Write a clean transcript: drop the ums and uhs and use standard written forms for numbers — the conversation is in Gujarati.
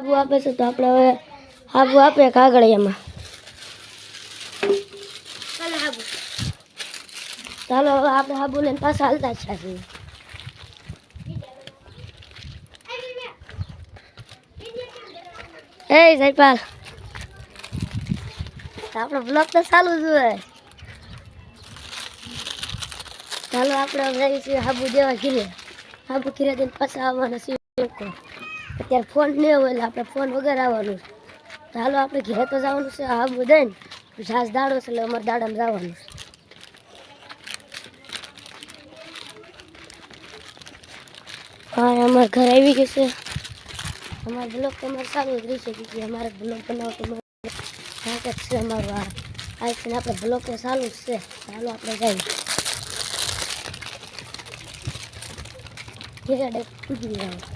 હાબુ આપે છે તો આપણે હવે હાબુ આપે કાગળિયામાં. ચાલો હવે આપણે હાબુ લઈને પાછા હાલતા જ છીએ. એ જયપાલ આપણો બ્લોગ તો ચાલુ જ હોય. ચાલો આપણે જઈએ છીએ હાબુ દેવા ઘીરે. હાબુ ઘીરે દઈને પાછા આવવાના છીએ. અત્યારે ફોન નહીં હોય એટલે આપણે ફોન વગર આવવાનું. ચાલો આપણે ઘરે તો જવાનું છે હાબુ દઈને. ઝાઝ દાડો છે એટલે અમારે દાડામાં જવાનું છે. હા અમારે ઘર આવી ગયું છે. અમારો બ્લોગ તમારે સારું જ રહેશે કે અમારે બ્લોગ બનાવતો નાટક છે અમારું. આ છે આપણે બ્લોગ તો ચાલુ જ છે. ચાલો આપણે જઈએ. ઘેરે પૂજી જાવ.